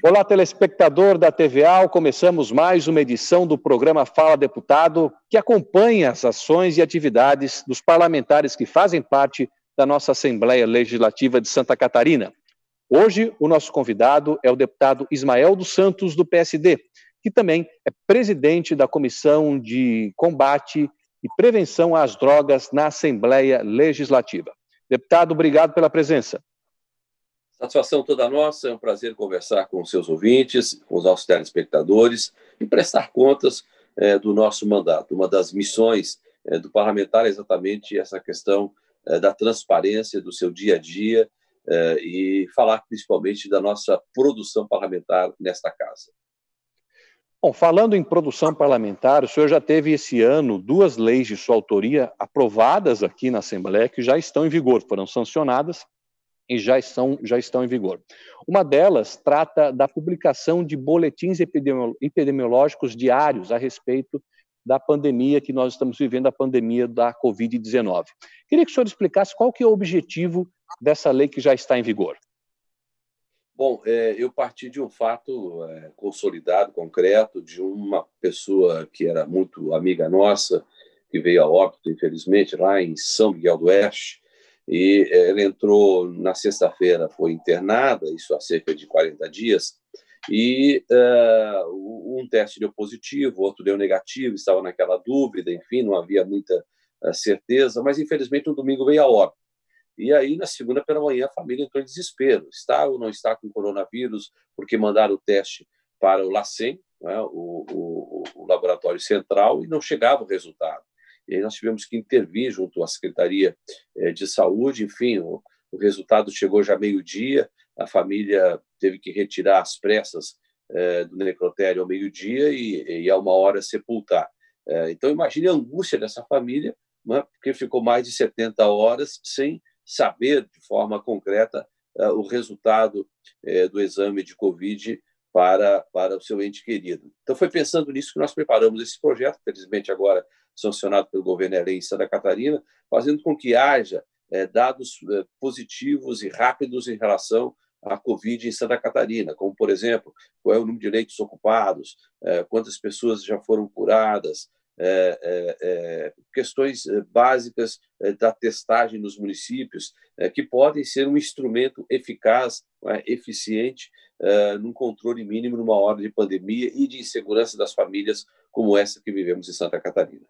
Olá, telespectador da TVA, começamos mais uma edição do programa Fala Deputado, que acompanha as ações e atividades dos parlamentares que fazem parte da nossa Assembleia Legislativa de Santa Catarina. Hoje, o nosso convidado é o deputado Ismael dos Santos, do PSD, que também é presidente da Comissão de Combate e Prevenção às Drogas na Assembleia Legislativa. Deputado, obrigado pela presença. Satisfação toda nossa, é um prazer conversar com os seus ouvintes, com os nossos telespectadores e prestar contas do nosso mandato. Uma das missões do parlamentar é exatamente essa questão da transparência do seu dia a dia e falar principalmente da nossa produção parlamentar nesta casa. Bom, falando em produção parlamentar, o senhor já teve esse ano 2 leis de sua autoria aprovadas aqui na Assembleia que já estão em vigor, foram sancionadas e já estão em vigor. Uma delas trata da publicação de boletins epidemiológicos diários a respeito da pandemia que nós estamos vivendo, a pandemia da Covid-19. Queria que o senhor explicasse qual que é o objetivo dessa lei que já está em vigor. Bom, eu parti de um fato consolidado, concreto, de uma pessoa que era muito amiga nossa, que veio a óbito, infelizmente, lá em São Miguel do Oeste, e ela entrou na sexta-feira, foi internada, isso há cerca de 40 dias, e um teste deu positivo, outro deu negativo, estava naquela dúvida, enfim, não havia muita certeza, mas infelizmente no domingo veio a óbito. E aí, na segunda pela manhã, a família entrou em desespero. Está ou não está com coronavírus, porque mandaram o teste para o LACEN, né, o laboratório central, e não chegava o resultado. E aí nós tivemos que intervir junto à Secretaria de Saúde, enfim, o resultado chegou já meio-dia, a família teve que retirar às pressas do necrotério ao meio-dia e a 1h sepultar. Então, imagine a angústia dessa família, né, porque ficou mais de 70 horas sem saber de forma concreta o resultado do exame de Covid para o seu ente querido. Então, foi pensando nisso que nós preparamos esse projeto, felizmente agora sancionado pelo governo em Santa Catarina, fazendo com que haja dados positivos e rápidos em relação à Covid em Santa Catarina, como, por exemplo, qual é o número de leitos ocupados, quantas pessoas já foram curadas, questões básicas da testagem nos municípios, que podem ser um instrumento eficaz, eficiente, num controle mínimo numa hora de pandemia e de insegurança das famílias como essa que vivemos em Santa Catarina.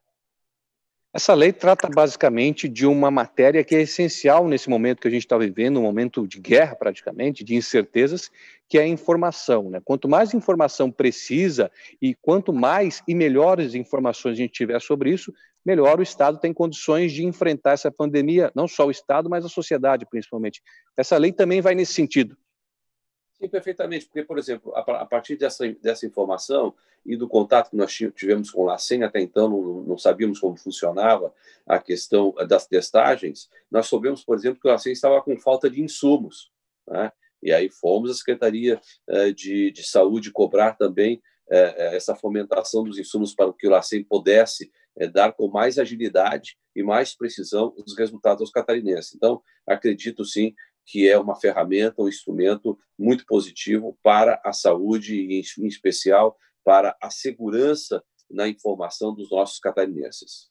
Essa lei trata basicamente de uma matéria que é essencial nesse momento que a gente está vivendo, um momento de guerra praticamente, de incertezas, que é a informação, né? Quanto mais informação precisa e quanto mais e melhores informações a gente tiver sobre isso, melhor o Estado tem condições de enfrentar essa pandemia, não só o Estado, mas a sociedade principalmente. Essa lei também vai nesse sentido. Sim, perfeitamente, porque, por exemplo, a partir dessa informação e do contato que nós tivemos com o LACEN, até então não sabíamos como funcionava a questão das testagens, nós soubemos, por exemplo, que o LACEN estava com falta de insumos, né? E aí fomos à Secretaria de Saúde cobrar também essa fomentação dos insumos para que o LACEN pudesse dar com mais agilidade e mais precisão os resultados aos catarinenses. Então, acredito sim que é uma ferramenta, um instrumento muito positivo para a saúde e, em especial, para a segurança na informação dos nossos catarinenses.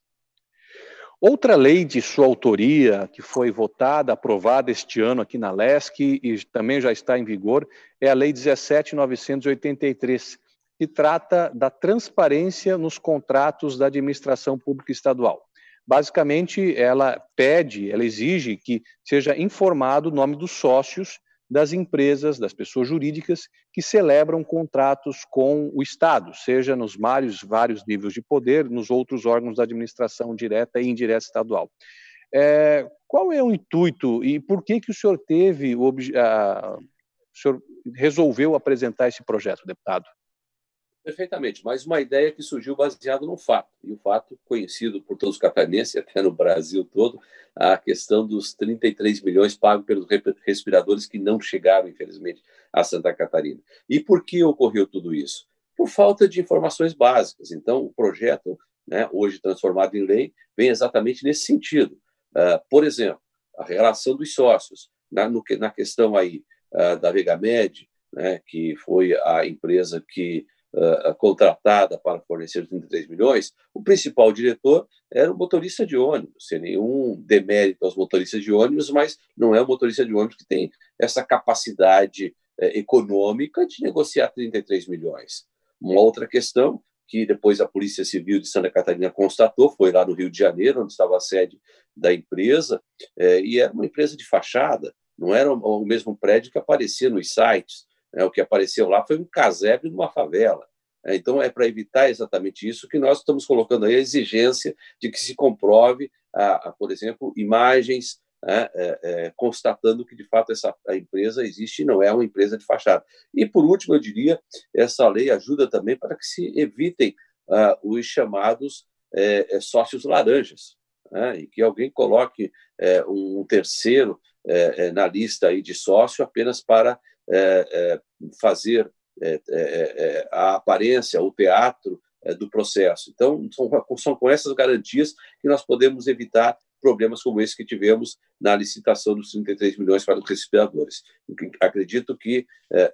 Outra lei de sua autoria, que foi votada, aprovada este ano aqui na LESC e também já está em vigor, é a Lei 17.983, que trata da transparência nos contratos da administração pública estadual. Basicamente, ela exige que seja informado o nome dos sócios das empresas, das pessoas jurídicas que celebram contratos com o Estado, seja nos vários níveis de poder, nos outros órgãos da administração direta e indireta estadual. Qual é o intuito e por que o senhor o senhor resolveu apresentar esse projeto, deputado? Perfeitamente, mas uma ideia que surgiu baseada num fato, e o fato conhecido por todos os catarinenses, até no Brasil todo, a questão dos 33 milhões pagos pelos respiradores que não chegaram, infelizmente, a Santa Catarina. E por que ocorreu tudo isso? Por falta de informações básicas. Então, o projeto, né, hoje transformado em lei, vem exatamente nesse sentido. Por exemplo, a relação dos sócios, na questão aí da VegaMed, né, que foi a empresa que contratada para fornecer 33 milhões, o principal diretor era o motorista de ônibus, sem nenhum demérito aos motoristas de ônibus, mas não é o motorista de ônibus que tem essa capacidade econômica de negociar 33 milhões. Uma outra questão que depois a Polícia Civil de Santa Catarina constatou, foi lá no Rio de Janeiro, onde estava a sede da empresa, e era uma empresa de fachada, não era o mesmo prédio que aparecia nos sites. O que apareceu lá foi um casebre de uma favela. Então, é para evitar exatamente isso que nós estamos colocando aí a exigência de que se comprove, por exemplo, imagens constatando que, de fato, a empresa existe e não é uma empresa de fachada. E, por último, eu diria, essa lei ajuda também para que se evitem os chamados sócios laranjas, e que alguém coloque um terceiro na lista aí de sócio apenas para fazer a aparência, o teatro do processo. Então, são com essas garantias que nós podemos evitar problemas como esse que tivemos na licitação dos 33 milhões para os respiradores. Acredito que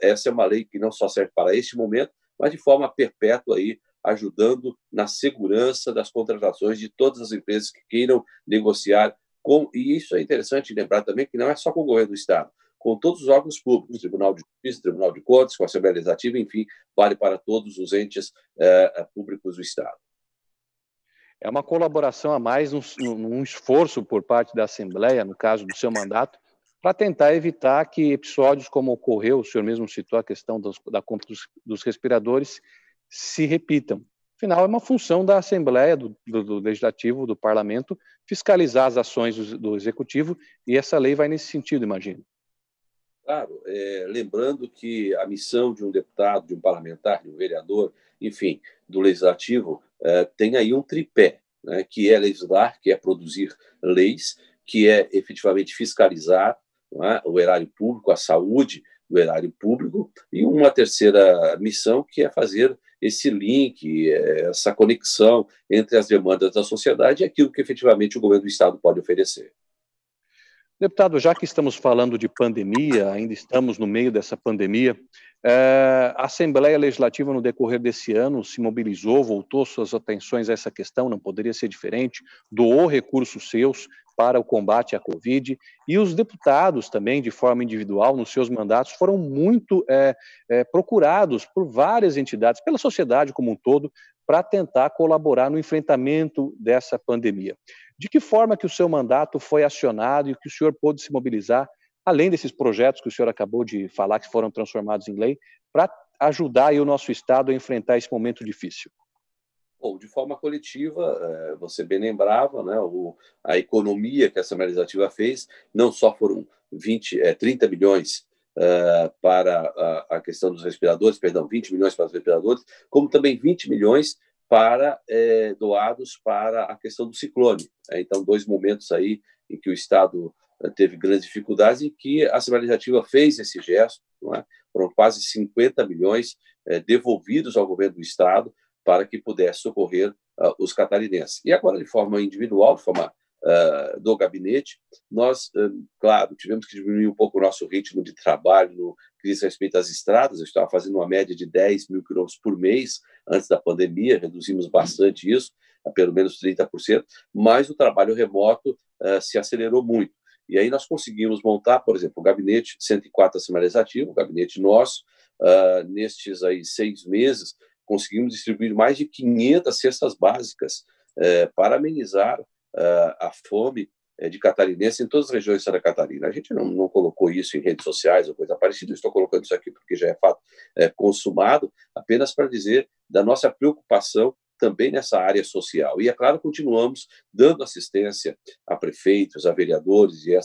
essa é uma lei que não só serve para este momento, mas de forma perpétua aí, ajudando na segurança das contratações de todas as empresas que queiram negociar e isso é interessante lembrar também que não é só com o governo do Estado, com todos os órgãos públicos, Tribunal de Justiça, Tribunal de Contas, com a Assembleia Legislativa, enfim, vale para todos os entes públicos do Estado. É uma colaboração a mais, num esforço por parte da Assembleia, no caso do seu mandato, para tentar evitar que episódios como ocorreu, o senhor mesmo citou a questão da compra dos respiradores, se repitam. Afinal, é uma função da Assembleia, do Legislativo, do Parlamento, fiscalizar as ações do Executivo, e essa lei vai nesse sentido, imagino. Claro, lembrando que a missão de um deputado, de um parlamentar, de um vereador, enfim, do Legislativo, tem aí um tripé, né, que é legislar, que é produzir leis, que é efetivamente fiscalizar, não é, o erário público, a saúde do erário público, e uma terceira missão, que é fazer esse link, essa conexão entre as demandas da sociedade e aquilo que efetivamente o governo do Estado pode oferecer. Deputado, já que estamos falando de pandemia, ainda estamos no meio dessa pandemia, a Assembleia Legislativa, no decorrer desse ano, se mobilizou, voltou suas atenções a essa questão, não poderia ser diferente, doou recursos seus para o combate à Covid, e os deputados também, de forma individual, nos seus mandatos, foram muito procurados por várias entidades, pela sociedade como um todo, para tentar colaborar no enfrentamento dessa pandemia. De que forma que o seu mandato foi acionado e que o senhor pôde se mobilizar, além desses projetos que o senhor acabou de falar, que foram transformados em lei, para ajudar aí o nosso Estado a enfrentar esse momento difícil? Bom, de forma coletiva, você bem lembrava, né, a economia que a Assembleia Legislativa fez, não só foram 30 milhões para a questão dos respiradores, perdão, 20 milhões para os respiradores, como também 20 milhões doados para a questão do ciclone. Então, 2 momentos aí em que o Estado teve grandes dificuldades e que a Assembleia Legislativa fez esse gesto, não é? Foram quase 50 milhões devolvidos ao governo do Estado para que pudesse socorrer os catarinenses. E agora, de forma individual, de forma do gabinete, nós, claro, tivemos que diminuir um pouco o nosso ritmo de trabalho no que diz respeito às estradas. Eu estava fazendo uma média de 10 mil quilômetros por mês antes da pandemia, reduzimos bastante isso, a pelo menos 30%, mas o trabalho remoto se acelerou muito. E aí nós conseguimos montar, por exemplo, o gabinete 104 da Assembleia Legislativa, o gabinete nosso, nestes aí 6 meses, conseguimos distribuir mais de 500 cestas básicas para amenizar a fome de catarinense em todas as regiões de Santa Catarina. A gente não colocou isso em redes sociais ou coisa parecida, eu estou colocando isso aqui porque já é fato consumado, apenas para dizer da nossa preocupação também nessa área social. E, é claro, continuamos dando assistência a prefeitos, a vereadores, e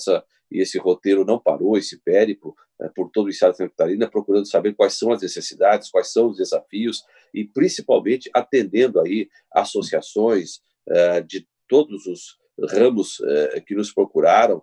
esse roteiro não parou, esse périplo por todo o estado de Santa Catarina, procurando saber quais são as necessidades, quais são os desafios, e principalmente atendendo aí associações de todos os ramos que nos procuraram,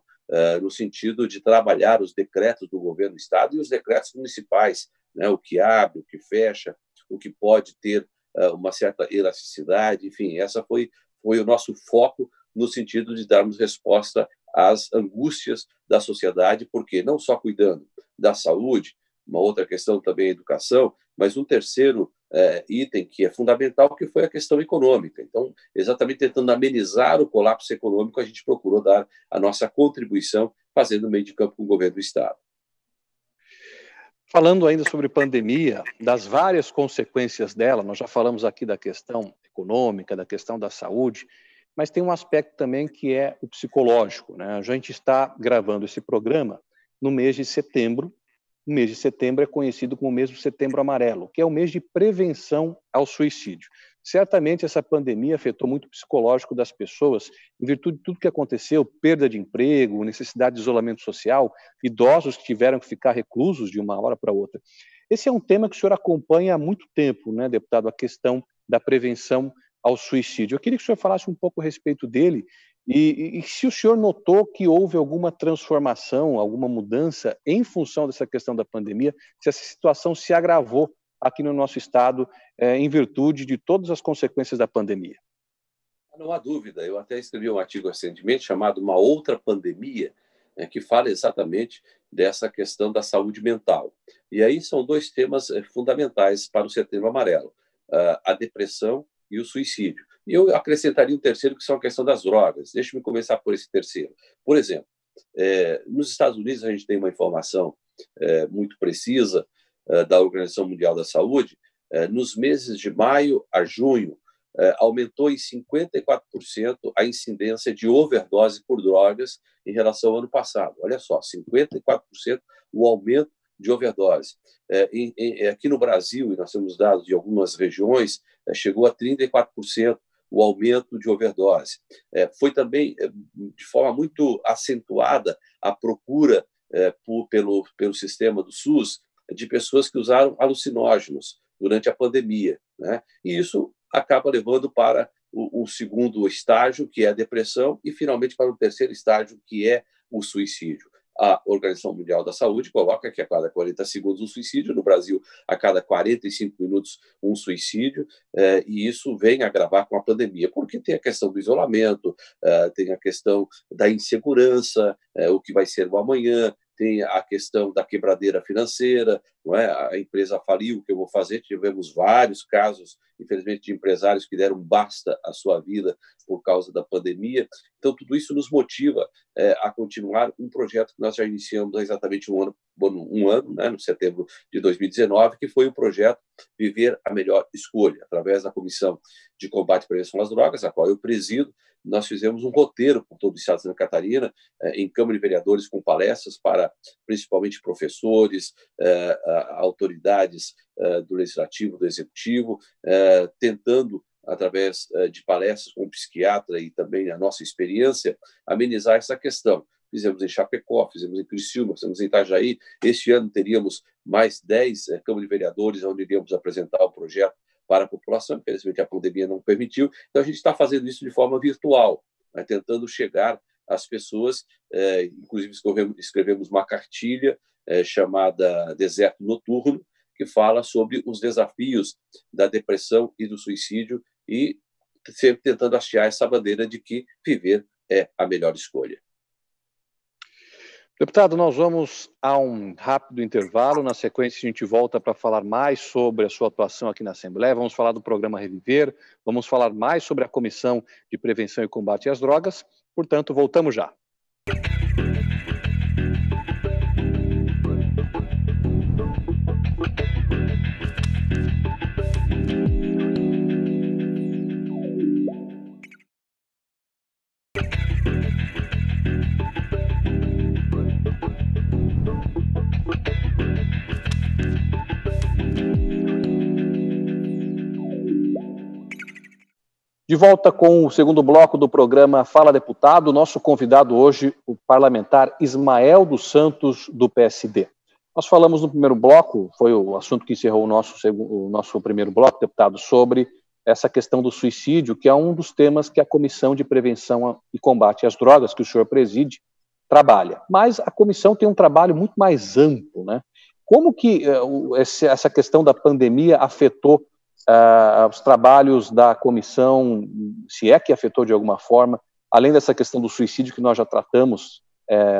no sentido de trabalhar os decretos do governo do Estado e os decretos municipais, né, o que abre, o que fecha, o que pode ter uma certa elasticidade, enfim, essa foi o nosso foco no sentido de darmos resposta às angústias da sociedade, porque não só cuidando da saúde, uma outra questão também é a educação, mas um terceiro item que é fundamental, que foi a questão econômica. Então, exatamente tentando amenizar o colapso econômico, a gente procurou dar a nossa contribuição, fazendo meio de campo com o governo do Estado. Falando ainda sobre pandemia, das várias consequências dela, nós já falamos aqui da questão econômica, da questão da saúde, mas tem um aspecto também que é o psicológico, né? A gente está gravando esse programa no mês de setembro. O mês de setembro é conhecido como o mês do Setembro Amarelo, que é o mês de prevenção ao suicídio. Certamente essa pandemia afetou muito o psicológico das pessoas, em virtude de tudo que aconteceu, perda de emprego, necessidade de isolamento social, idosos que tiveram que ficar reclusos de uma hora para outra. Esse é um tema que o senhor acompanha há muito tempo, né, deputado, a questão da prevenção ao suicídio. Eu queria que o senhor falasse um pouco a respeito dele e se o senhor notou que houve alguma transformação, alguma mudança em função dessa questão da pandemia, se essa situação se agravou aqui no nosso estado em virtude de todas as consequências da pandemia. Não há dúvida. Eu até escrevi um artigo recentemente chamado Uma Outra Pandemia, que fala exatamente dessa questão da saúde mental. E aí são dois temas fundamentais para o Setembro Amarelo, a depressão e o suicídio. E eu acrescentaria um terceiro, que são a questão das drogas. Deixe-me começar por esse terceiro. Por exemplo, nos Estados Unidos a gente tem uma informação muito precisa da Organização Mundial da Saúde. Nos meses de maio a junho, aumentou em 54% a incidência de overdose por drogas em relação ao ano passado. Olha só, 54% o aumento de overdose. Aqui no Brasil, e nós temos dados de algumas regiões, chegou a 34% o aumento de overdose. Foi também, de forma muito acentuada, a procura pelo sistema do SUS de pessoas que usaram alucinógenos durante a pandemia, né? E isso acaba levando para o segundo estágio, que é a depressão, e, finalmente, para o terceiro estágio, que é o suicídio. A Organização Mundial da Saúde coloca que a cada 40 segundos um suicídio, no Brasil, a cada 45 minutos um suicídio, e isso vem agravar com a pandemia, porque tem a questão do isolamento, tem a questão da insegurança, o que vai ser o amanhã, tem a questão da quebradeira financeira, não é? A empresa faliu, o que eu vou fazer? Tivemos vários casos, infelizmente, de empresários que deram basta à sua vida por causa da pandemia. Então, tudo isso nos motiva a continuar um projeto que nós já iniciamos há exatamente um ano, né, no setembro de 2019, que foi o projeto Viver a Melhor Escolha, através da Comissão de Combate e Prevenção às Drogas, a qual eu presido. Nós fizemos um roteiro por todo o estado de Santa Catarina, em Câmara de Vereadores, com palestras para, principalmente, professores, autoridades do Legislativo, do Executivo, tentando, através de palestras com o psiquiatra e também a nossa experiência, amenizar essa questão. Fizemos em Chapecó, fizemos em Criciúma, fizemos em Itajaí. Este ano teríamos mais 10 Câmara de Vereadores, onde iríamos apresentar o projeto para a população. Infelizmente, a pandemia não permitiu. Então, a gente está fazendo isso de forma virtual, né, tentando chegar às pessoas. Inclusive, escrevemos uma cartilha chamada Deserto Noturno, que fala sobre os desafios da depressão e do suicídio, e sempre tentando hastear essa bandeira de que viver é a melhor escolha. Deputado, nós vamos a um rápido intervalo. Na sequência, a gente volta para falar mais sobre a sua atuação aqui na Assembleia. Vamos falar do programa Reviver, vamos falar mais sobre a Comissão de Prevenção e Combate às Drogas. Portanto, voltamos já. De volta com o segundo bloco do programa Fala Deputado, nosso convidado hoje, o parlamentar Ismael dos Santos, do PSD. Nós falamos no primeiro bloco, foi o assunto que encerrou o nosso primeiro bloco, deputado, sobre essa questão do suicídio, que é um dos temas que a Comissão de Prevenção e Combate às Drogas, que o senhor preside, trabalha. Mas a comissão tem um trabalho muito mais amplo, né? Como que essa questão da pandemia afetou os trabalhos da comissão, se é que afetou de alguma forma, além dessa questão do suicídio que nós já tratamos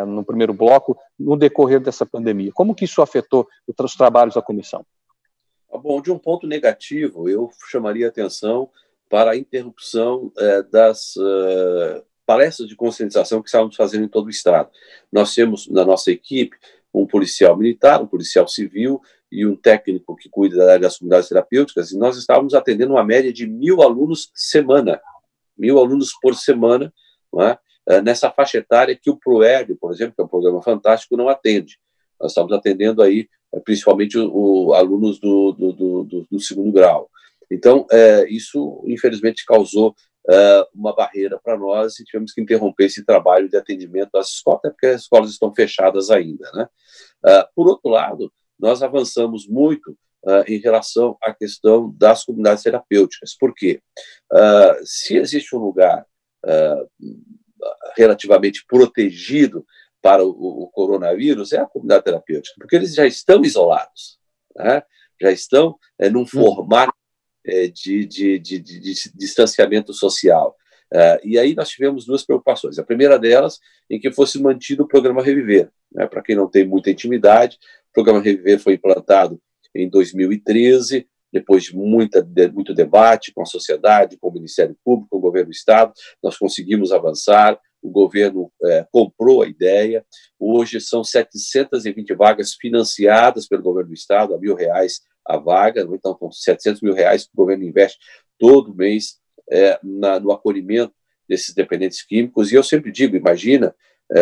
no primeiro bloco, no decorrer dessa pandemia. Como que isso afetou os trabalhos da comissão? Bom, de um ponto negativo, eu chamaria a atenção para a interrupção das palestras de conscientização que estávamos fazendo em todo o Estado. Nós temos na nossa equipe um policial militar, um policial civil e um técnico que cuida da área das comunidades terapêuticas, e nós estávamos atendendo uma média de 1.000 alunos semana, 1.000 alunos por semana, não é? Nessa faixa etária que o ProERD, por exemplo, que é um programa fantástico, não atende. Nós estamos atendendo aí principalmente alunos do segundo grau. Então, isso, infelizmente, causou uma barreira para nós e tivemos que interromper esse trabalho de atendimento às escolas, até porque as escolas estão fechadas ainda, né? Por outro lado, nós avançamos muito em relação à questão das comunidades terapêuticas. Por quê? Se existe um lugar relativamente protegido para o coronavírus, é a comunidade terapêutica, porque eles já estão isolados, né? Já estão num formato de distanciamento social. E aí nós tivemos duas preocupações. A primeira delas, em que fosse mantido o programa Reviver. Né? Para quem não tem muita intimidade, o programa Reviver foi implantado em 2013, depois de muito debate com a sociedade, com o Ministério Público, com o governo do Estado, nós conseguimos avançar, o governo comprou a ideia. Hoje são 720 vagas financiadas pelo governo do Estado, a R$1.000 a vaga, então são R$700 mil que o governo investe todo mês no acolhimento desses dependentes químicos. E eu sempre digo, imagina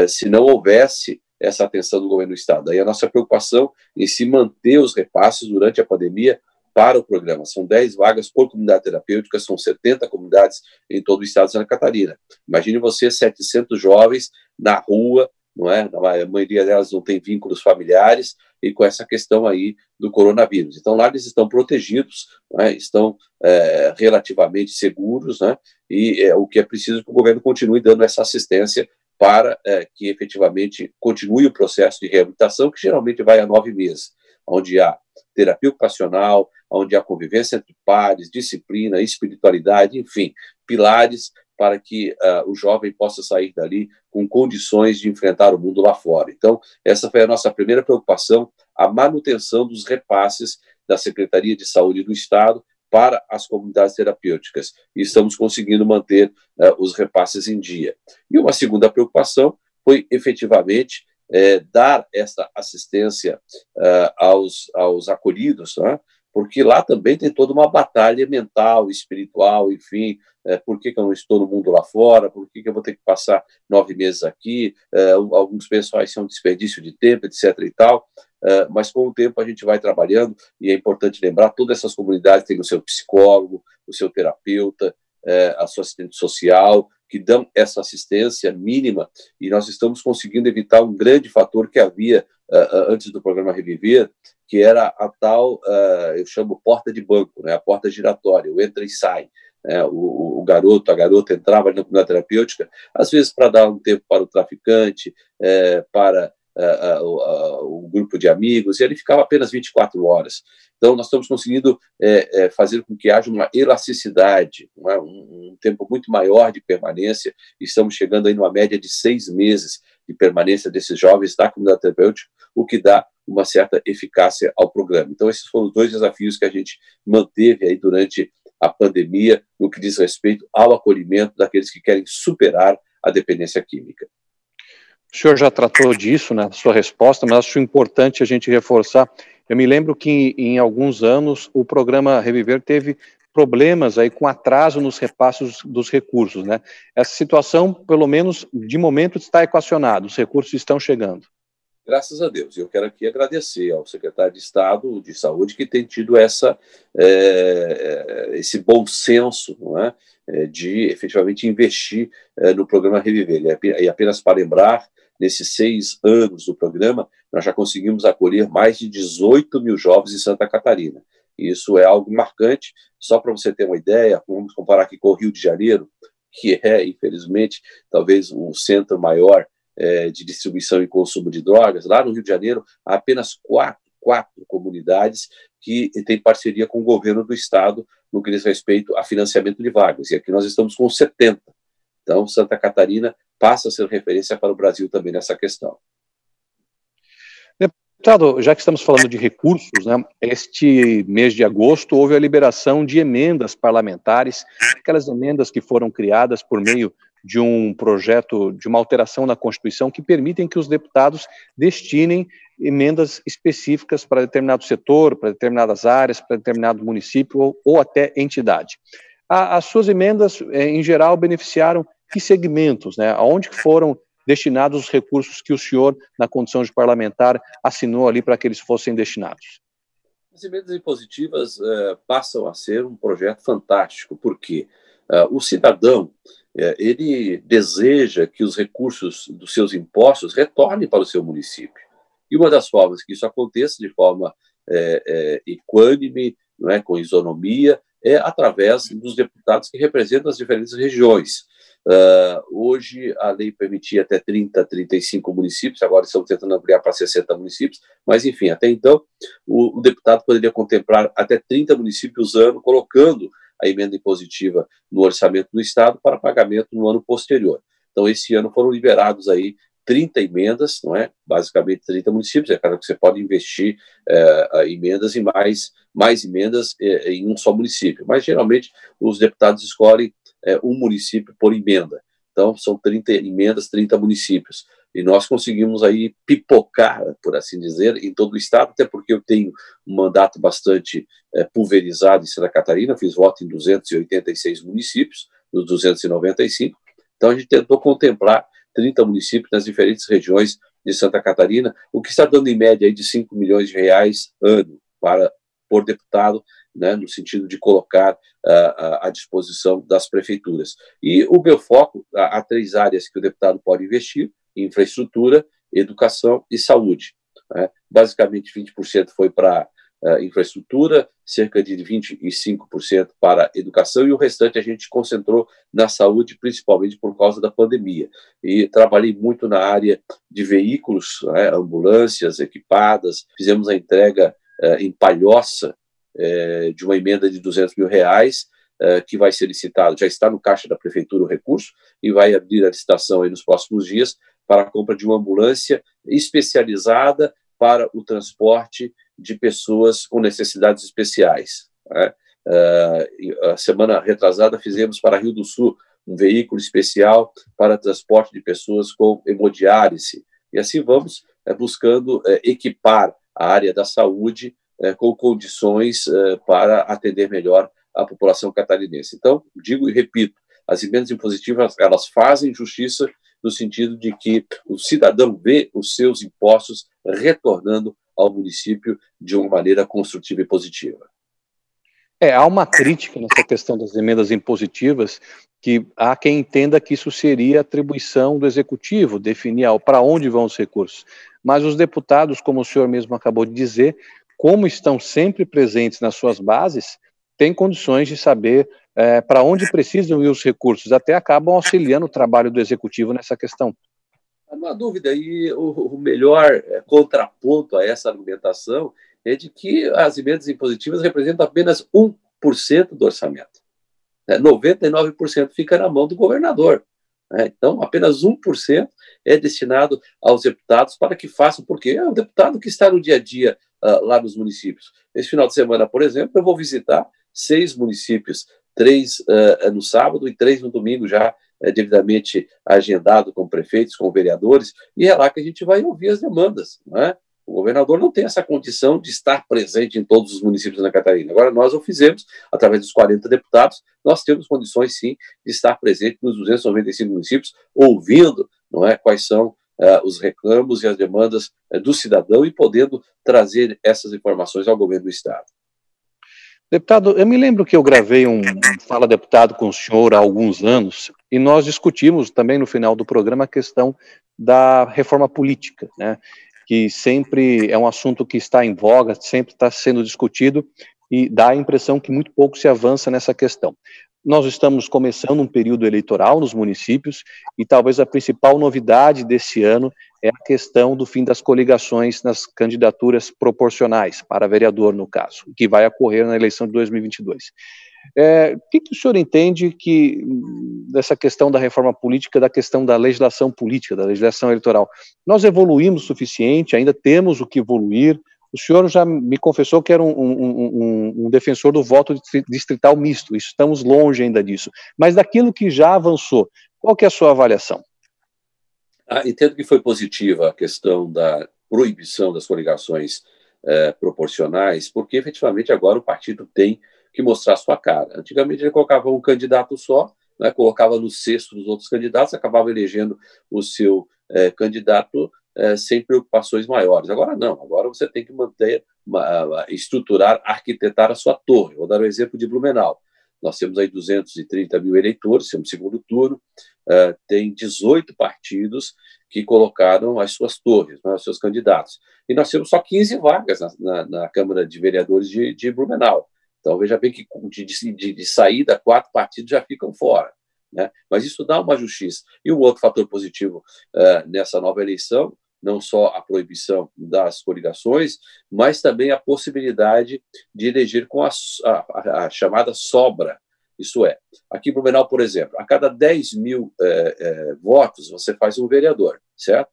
se não houvesse essa atenção do governo do Estado. Aí a nossa preocupação em se manter os repasses durante a pandemia para o programa. São 10 vagas por comunidade terapêutica, são 70 comunidades em todo o estado de Santa Catarina. Imagine você, 700 jovens na rua, não é? A maioria delas não tem vínculos familiares, e com essa questão aí do coronavírus. Então, lá eles estão protegidos, né? Estão relativamente seguros, né? E o que é preciso é que o governo continue dando essa assistência para que efetivamente continue o processo de reabilitação, que geralmente vai a 9 meses, onde há terapia ocupacional, onde há convivência entre pares, disciplina, espiritualidade, enfim, pilares para que o jovem possa sair dali com condições de enfrentar o mundo lá fora. Então, essa foi a nossa primeira preocupação, a manutenção dos repasses da Secretaria de Saúde do Estado para as comunidades terapêuticas. E estamos conseguindo manter os repasses em dia. E uma segunda preocupação foi, efetivamente, dar essa assistência aos acolhidos, né? Porque lá também tem toda uma batalha mental, espiritual, enfim, por que eu não estou no mundo lá fora, por que eu vou ter que passar 9 meses aqui, alguns pensam que isso é um desperdício de tempo, etc. e tal, mas com o tempo a gente vai trabalhando, e é importante lembrar, todas essas comunidades têm o seu psicólogo, o seu terapeuta, a sua assistente social, que dão essa assistência mínima, e nós estamos conseguindo evitar um grande fator que havia antes do programa Reviver, que era a tal, eu chamo porta de banco, né, a porta giratória, o entra e sai. O garoto, a garota entrava na comunidade terapêutica, às vezes para dar um tempo para o traficante, para o grupo de amigos, e ele ficava apenas 24 horas. Então, nós estamos conseguindo fazer com que haja uma elasticidade, um tempo muito maior de permanência, e estamos chegando aí numa média de 6 meses de permanência desses jovens na comunidade terapêutica, o que dá uma certa eficácia ao programa. Então, esses foram os 2 desafios que a gente manteve aí durante a pandemia, no que diz respeito ao acolhimento daqueles que querem superar a dependência química. O senhor já tratou disso na sua resposta, mas acho importante a gente reforçar. Eu me lembro que em alguns anos o programa Reviver teve problemas aí com atraso nos repasses dos recursos, né? Essa situação, pelo menos de momento, está equacionada, os recursos estão chegando. Graças a Deus. Eu quero aqui agradecer ao secretário de Estado de Saúde que tem tido esse bom senso, não é? De efetivamente investir no programa Reviver. E apenas para lembrar, nesses 6 anos do programa, nós já conseguimos acolher mais de 18 mil jovens em Santa Catarina. E isso é algo marcante. Só para você ter uma ideia, vamos comparar aqui com o Rio de Janeiro, que é, infelizmente, talvez um centro maior de distribuição e consumo de drogas. Lá no Rio de Janeiro, há apenas quatro comunidades que têm parceria com o governo do Estado no que diz respeito a financiamento de vagas. E aqui nós estamos com 70. Então, Santa Catarina passa a ser referência para o Brasil também nessa questão. Deputado, já que estamos falando de recursos, né, este mês de agosto houve a liberação de emendas parlamentares, aquelas emendas que foram criadas por meio de um projeto, de uma alteração na Constituição, que permitem que os deputados destinem emendas específicas para determinado setor, para determinadas áreas, para determinado município ou até entidade. As suas emendas, em geral, beneficiaram que segmentos, né? Aonde foram destinados os recursos que o senhor, na condição de parlamentar, assinou ali para que eles fossem destinados? As emendas impositivas passam a ser um projeto fantástico, porque o cidadão ele deseja que os recursos dos seus impostos retornem para o seu município. E uma das formas que isso aconteça de forma equânime, não é, com isonomia, é através dos deputados que representam as diferentes regiões. Hoje a lei permitia até 30, 35 municípios, agora estamos tentando ampliar para 60 municípios, mas enfim, até então o deputado poderia contemplar até 30 municípios ano, colocando a emenda impositiva no orçamento do Estado para pagamento no ano posterior. Então, esse ano foram liberados aí 30 emendas, não é? Basicamente 30 municípios, é claro que você pode investir emendas e mais emendas em um só município, mas geralmente os deputados escolhem um município por emenda. Então, são 30 emendas, 30 municípios. E nós conseguimos aí pipocar, por assim dizer, em todo o estado, até porque eu tenho um mandato bastante pulverizado em Santa Catarina, fiz voto em 286 municípios, dos 295. Então, a gente tentou contemplar 30 municípios nas diferentes regiões de Santa Catarina, o que está dando em média aí de 5 milhões de reais ano por deputado, né, no sentido de colocar à disposição das prefeituras. E o meu foco, há 3 áreas que o deputado pode investir: infraestrutura, educação e saúde. Né? Basicamente, 20% foi para infraestrutura, cerca de 25% para educação, e o restante a gente concentrou na saúde, principalmente por causa da pandemia. E trabalhei muito na área de veículos, né, ambulâncias equipadas, fizemos a entrega em Palhoça de uma emenda de 200 mil reais, que vai ser licitado, já está no caixa da prefeitura o recurso, e vai abrir a licitação aí nos próximos dias para a compra de uma ambulância especializada para o transporte de pessoas com necessidades especiais. Né? A semana retrasada fizemos para Rio do Sul um veículo especial para transporte de pessoas com hemodiálise, e assim vamos buscando equipar a área da saúde com condições para atender melhor a população catarinense. Então, digo e repito, as emendas impositivas, elas fazem justiça no sentido de que o cidadão vê os seus impostos retornando ao município de uma maneira construtiva e positiva. Há uma crítica nessa questão das emendas impositivas, que há quem entenda que isso seria atribuição do Executivo, definir para onde vão os recursos. Mas os deputados, como o senhor mesmo acabou de dizer, como estão sempre presentes nas suas bases, têm condições de saber para onde precisam ir os recursos, até acabam auxiliando o trabalho do Executivo nessa questão. Não há dúvida, e o melhor contraponto a essa argumentação é de que as emendas impositivas representam apenas 1% do orçamento. 99% fica na mão do governador. Então, apenas 1% é destinado aos deputados para que façam, porque é o deputado que está no dia a dia lá nos municípios. Esse final de semana, por exemplo, eu vou visitar 6 municípios, 3 no sábado e 3 no domingo, já devidamente agendado com prefeitos, com vereadores, e é lá que a gente vai ouvir as demandas, não é? O governador não tem essa condição de estar presente em todos os municípios da Catarina. Agora, nós o fizemos, através dos 40 deputados, nós temos condições, sim, de estar presente nos 295 municípios, ouvindo, não é, quais são os reclamos e as demandas do cidadão e podendo trazer essas informações ao governo do Estado. Deputado, eu me lembro que eu gravei um Fala Deputado com o senhor há alguns anos, e nós discutimos também no final do programa a questão da reforma política, né? Que sempre é um assunto que está em voga, sempre está sendo discutido, e dá a impressão que muito pouco se avança nessa questão. Nós estamos começando um período eleitoral nos municípios, e talvez a principal novidade desse ano é a questão do fim das coligações nas candidaturas proporcionais, para vereador no caso, que vai ocorrer na eleição de 2022. O que o senhor entende dessa questão da reforma política, da questão da legislação política, da legislação eleitoral? Nós evoluímos o suficiente, ainda temos o que evoluir. O senhor já me confessou que era um defensor do voto distrital misto, estamos longe ainda disso. Mas daquilo que já avançou, qual que é a sua avaliação? Entendo que foi positiva a questão da proibição das coligações proporcionais, porque efetivamente agora o partido tem que mostrar sua cara. Antigamente ele colocava um candidato só, né, colocava no cesto dos outros candidatos, acabava elegendo o seu candidato sem preocupações maiores. Agora não, agora você tem que manter, estruturar, arquitetar a sua torre. Vou dar o exemplo de Blumenau. Nós temos aí 230 mil eleitores, temos segundo turno, tem 18 partidos que colocaram as suas torres, né, os seus candidatos. E nós temos só 15 vagas na Câmara de Vereadores de Blumenau. Então, veja bem que de saída, 4 partidos já ficam fora, né? Mas isso dá uma justiça. E um outro fator positivo nessa nova eleição, não só a proibição das coligações, mas também a possibilidade de eleger com a chamada sobra. Isso é, aqui em Blumenau, por exemplo, a cada 10 mil votos você faz um vereador, certo?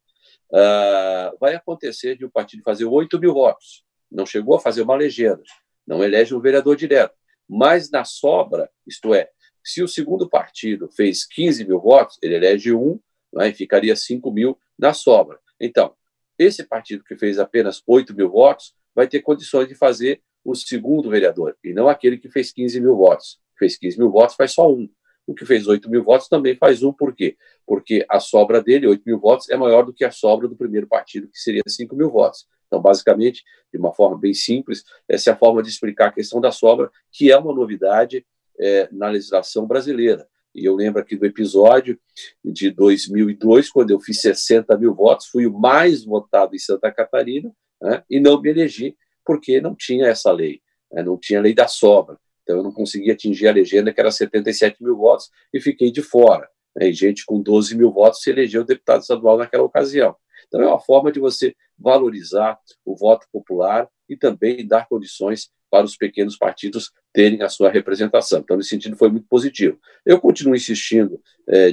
Vai acontecer de um partido fazer 8 mil votos, não chegou a fazer uma legenda, não elege um vereador direto, mas na sobra, isto é, se o segundo partido fez 15 mil votos, ele elege um, né, e ficaria 5 mil na sobra. Então, esse partido que fez apenas 8 mil votos vai ter condições de fazer o segundo vereador, e não aquele que fez 15 mil votos. Fez 15 mil votos, faz só um. O que fez 8 mil votos também faz um. Por quê? Porque a sobra dele, 8 mil votos, é maior do que a sobra do primeiro partido, que seria 5 mil votos. Então, basicamente, de uma forma bem simples, essa é a forma de explicar a questão da sobra, que é uma novidade na legislação brasileira. E eu lembro aqui do episódio de 2002, quando eu fiz 60 mil votos, fui o mais votado em Santa Catarina, né, e não me elegi, porque não tinha essa lei, né, não tinha lei da sobra. Então, eu não consegui atingir a legenda, que era 77 mil votos, e fiquei de fora, né, e gente com 12 mil votos se elegeu deputado estadual naquela ocasião. Então, é uma forma de você valorizar o voto popular e também dar condições para os pequenos partidos terem a sua representação. Então, nesse sentido, foi muito positivo. Eu continuo insistindo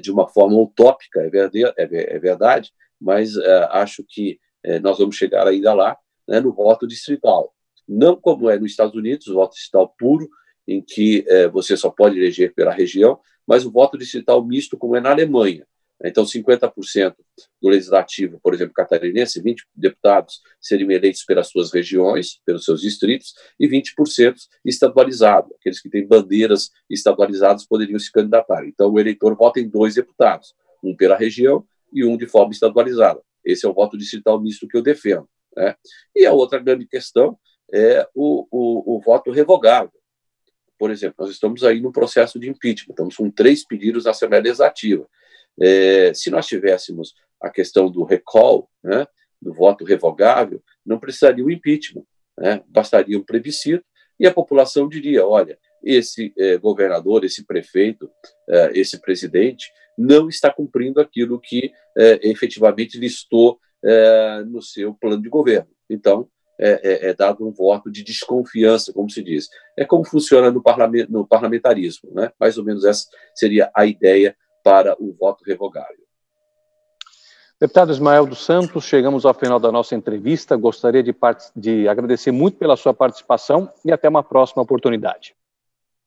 de uma forma utópica, é verdade, mas acho que nós vamos chegar ainda lá, né, no voto distrital. Não como é nos Estados Unidos, o voto distrital puro, em que você só pode eleger pela região, mas o voto distrital misto, como é na Alemanha. Então, 50% do legislativo, por exemplo, catarinense, 20 deputados seriam eleitos pelas suas regiões, pelos seus distritos, e 20% estadualizado. Aqueles que têm bandeiras estadualizadas poderiam se candidatar. Então, o eleitor vota em 2 deputados, um pela região e um de forma estadualizada. Esse é o voto distrital misto que eu defendo, né? E a outra grande questão é o voto revogável. Por exemplo, nós estamos aí no processo de impeachment, estamos com 3 pedidos na Assembleia Legislativa. Se nós tivéssemos a questão do recall, né, do voto revogável, não precisaria o impeachment, né, bastaria um plebiscito e a população diria, olha, esse governador, esse prefeito, esse presidente não está cumprindo aquilo que efetivamente listou no seu plano de governo. Então, é dado um voto de desconfiança, como se diz. É como funciona no parlamentarismo, né? Mais ou menos essa seria a ideia para o voto revogável. Deputado Ismael dos Santos, chegamos ao final da nossa entrevista. Gostaria de agradecer muito pela sua participação e até uma próxima oportunidade.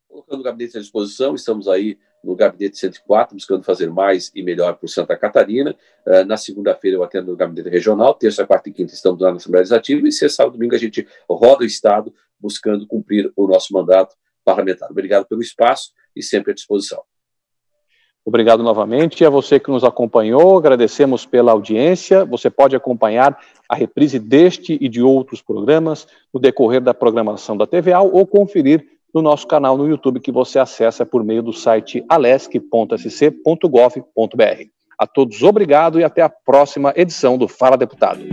Colocando o gabinete à disposição, estamos aí no gabinete 104, buscando fazer mais e melhor por Santa Catarina. Na segunda-feira eu atendo no gabinete regional, terça, quarta e quinta estamos lá na Assembleia Legislativa e sexta, sábado e domingo a gente roda o Estado buscando cumprir o nosso mandato parlamentar. Obrigado pelo espaço e sempre à disposição. Obrigado novamente e a você que nos acompanhou, agradecemos pela audiência. Você pode acompanhar a reprise deste e de outros programas no decorrer da programação da TVA ou conferir no nosso canal no YouTube que você acessa por meio do site alesc.sc.gov.br. A todos obrigado e até a próxima edição do Fala Deputado.